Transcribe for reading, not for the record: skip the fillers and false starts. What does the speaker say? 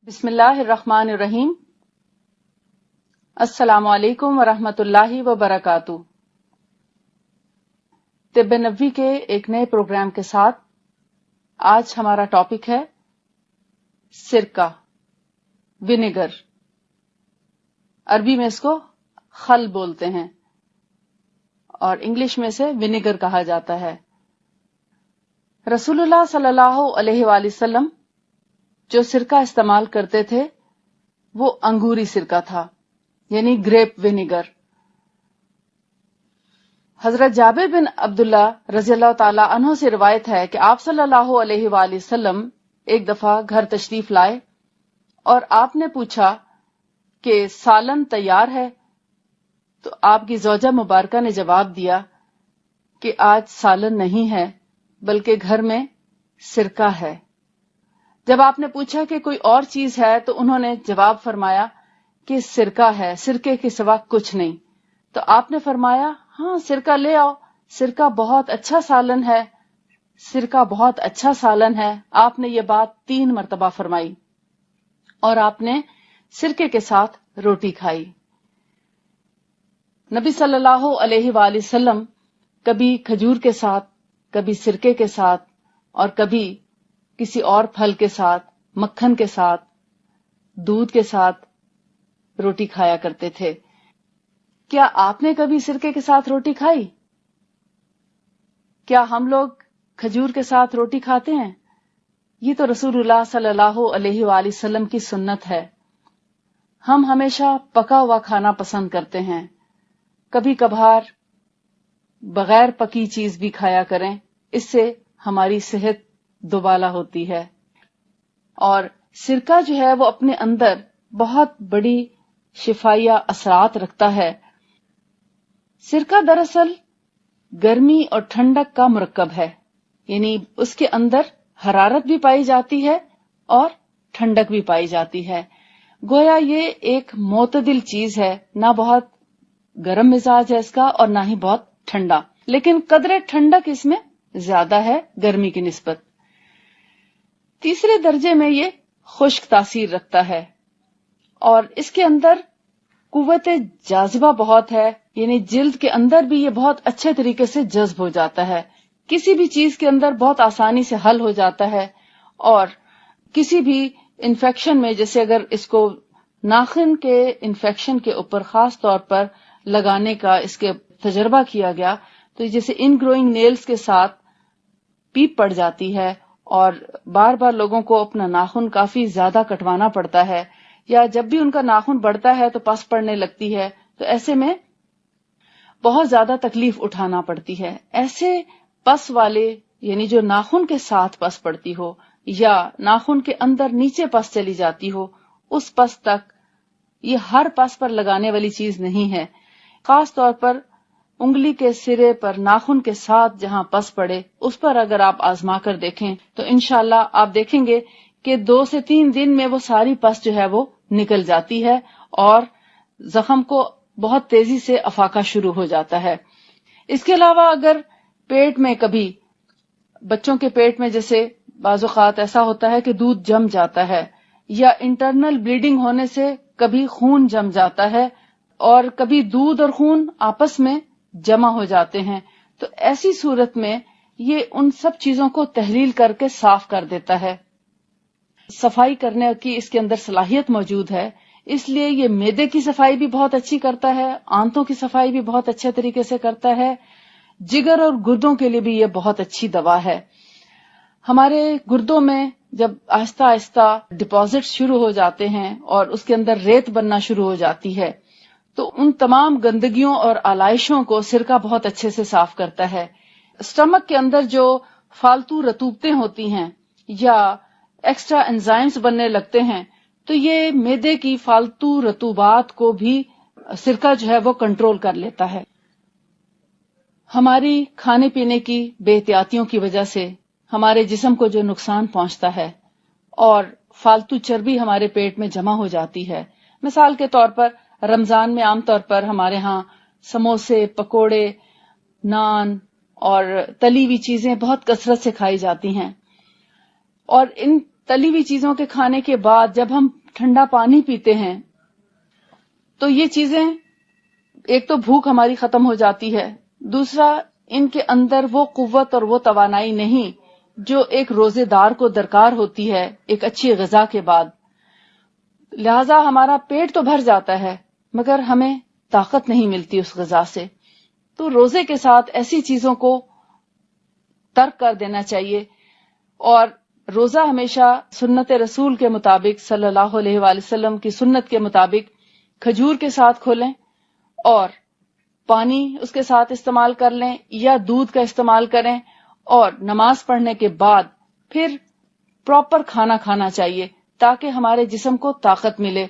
بسم اللہ الرحمن الرحیم۔ السلام علیکم ورحمۃ اللہ وبرکاتہ۔ طب نبوی کے ایک نئے پروگرام کے ساتھ آج ہمارا ٹاپک ہے سرکہ، ونیگر۔ عربی میں اس کو خل بولتے ہیں اور انگلش میں سے ونیگر کہا جاتا ہے۔ رسول اللہ صلی اللہ علیہ وآلہ وسلم جو سرکہ استعمال کرتے تھے وہ انگوری سرکہ تھا، یعنی گریپ ونیگر۔ حضرت جابر بن عبداللہ رضی اللہ تعالی عنہ سے روایت ہے کہ آپ صلی اللہ علیہ وآلہ وسلم ایک دفعہ گھر تشریف لائے اور آپ نے پوچھا کہ سالن تیار ہے؟ تو آپ کی زوجہ مبارکہ نے جواب دیا کہ آج سالن نہیں ہے بلکہ گھر میں سرکہ ہے۔ جب آپ نے پوچھا کہ کوئی اور چیز ہے تو انہوں نے جواب فرمایا کہ سرکہ ہے، سرکے کے سوا کچھ نہیں۔ تو آپ نے فرمایا ہاں سرکہ لے آؤ، سرکہ بہت اچھا سالن ہے، سرکہ بہت اچھا سالن ہے۔ آپ نے یہ بات 3 مرتبہ فرمائی اور آپ نے سرکے کے ساتھ روٹی کھائی۔ نبی صلی اللہ علیہ وآلہ وسلم کبھی کھجور کے ساتھ، کبھی سرکے کے ساتھ اور کبھی کسی اور پھل کے ساتھ، مکھن کے ساتھ، دودھ کے ساتھ روٹی کھایا کرتے تھے۔ کیا آپ نے کبھی سرکے کے ساتھ روٹی کھائی؟ کیا ہم لوگ کھجور کے ساتھ روٹی کھاتے ہیں؟ یہ تو رسول اللہ صلی اللہ علیہ وآلہ وسلم کی سنت ہے۔ ہم ہمیشہ پکا ہوا کھانا پسند کرتے ہیں، کبھی کبھار بغیر پکی چیز بھی کھایا کریں، اس سے ہماری صحت دوبالا ہوتی ہے۔ اور سرکہ جو ہے وہ اپنے اندر بہت بڑی شفائیہ اثرات رکھتا ہے۔ سرکہ دراصل گرمی اور ٹھنڈک کا مرکب ہے، یعنی اس کے اندر حرارت بھی پائی جاتی ہے اور ٹھنڈک بھی پائی جاتی ہے۔ گویا یہ ایک معتدل چیز ہے، نہ بہت گرم مزاج ہے اس کا اور نہ ہی بہت ٹھنڈا، لیکن قدرے ٹھنڈک اس میں زیادہ ہے گرمی کی نسبت۔ تیسرے درجے میں یہ خشک تاثیر رکھتا ہے اور اس کے اندر قوت جاذبہ بہت ہے، یعنی جلد کے اندر بھی یہ بہت اچھے طریقے سے جذب ہو جاتا ہے، کسی بھی چیز کے اندر بہت آسانی سے حل ہو جاتا ہے۔ اور کسی بھی انفیکشن میں، جیسے اگر اس کو ناخن کے انفیکشن کے اوپر خاص طور پر لگانے کا اس کے تجربہ کیا گیا تو جیسے ان گروئنگ نیلز کے ساتھ پیپ پڑ جاتی ہے اور بار بار لوگوں کو اپنا ناخن کافی زیادہ کٹوانا پڑتا ہے، یا جب بھی ان کا ناخن بڑھتا ہے تو پس پڑنے لگتی ہے، تو ایسے میں بہت زیادہ تکلیف اٹھانا پڑتی ہے۔ ایسے پس والے، یعنی جو ناخن کے ساتھ پس پڑتی ہو یا ناخن کے اندر نیچے پس چلی جاتی ہو، اس پس تک یہ ہر پس پر لگانے والی چیز نہیں ہے۔ خاص طور پر انگلی کے سرے پر ناخن کے ساتھ جہاں پس پڑے اس پر اگر آپ آزما کر دیکھیں تو انشاءاللہ آپ دیکھیں گے کہ 2 سے 3 دن میں وہ ساری پس جو ہے وہ نکل جاتی ہے اور زخم کو بہت تیزی سے افاقہ شروع ہو جاتا ہے۔ اس کے علاوہ اگر پیٹ میں کبھی، بچوں کے پیٹ میں جیسے بعض اوقات ایسا ہوتا ہے کہ دودھ جم جاتا ہے یا انٹرنل بلیڈنگ ہونے سے کبھی خون جم جاتا ہے اور کبھی دودھ اور خون آپس میں جمع ہو جاتے ہیں، تو ایسی صورت میں یہ ان سب چیزوں کو تحلیل کر کے صاف کر دیتا ہے۔ صفائی کرنے کی اس کے اندر صلاحیت موجود ہے، اس لیے یہ معدے کی صفائی بھی بہت اچھی کرتا ہے، آنتوں کی صفائی بھی بہت اچھے طریقے سے کرتا ہے، جگر اور گردوں کے لیے بھی یہ بہت اچھی دوا ہے۔ ہمارے گردوں میں جب آہستہ آہستہ ڈپازٹ شروع ہو جاتے ہیں اور اس کے اندر ریت بننا شروع ہو جاتی ہے تو ان تمام گندگیوں اور آلائشوں کو سرکہ بہت اچھے سے صاف کرتا ہے۔ اسٹمک کے اندر جو فالتو رطوبتیں ہوتی ہیں یا ایکسٹرا انزائمز بننے لگتے ہیں تو یہ معدے کی فالتو رطوبات کو بھی سرکہ جو ہے وہ کنٹرول کر لیتا ہے۔ ہماری کھانے پینے کی بے احتیاطیوں کی وجہ سے ہمارے جسم کو جو نقصان پہنچتا ہے اور فالتو چربی ہمارے پیٹ میں جمع ہو جاتی ہے، مثال کے طور پر رمضان میں عام طور پر ہمارے ہاں سموسے، پکوڑے، نان اور تلی ہوئی چیزیں بہت کثرت سے کھائی جاتی ہیں اور ان تلی ہوئی چیزوں کے کھانے کے بعد جب ہم ٹھنڈا پانی پیتے ہیں تو یہ چیزیں ایک تو بھوک ہماری ختم ہو جاتی ہے، دوسرا ان کے اندر وہ قوت اور وہ توانائی نہیں جو ایک روزے دار کو درکار ہوتی ہے ایک اچھی غذا کے بعد. لہذا ہمارا پیٹ تو بھر جاتا ہے مگر ہمیں طاقت نہیں ملتی اس غذا سے. تو روزے کے ساتھ ایسی چیزوں کو ترک کر دینا چاہیے، اور روزہ ہمیشہ سنت رسول کے مطابق صلی اللہ علیہ وآلہ وسلم کی سنت کے مطابق کھجور کے ساتھ کھولیں اور پانی اس کے ساتھ استعمال کر لیں یا دودھ کا استعمال کریں، اور نماز پڑھنے کے بعد پھر پراپر کھانا کھانا چاہیے تاکہ ہمارے جسم کو طاقت ملے.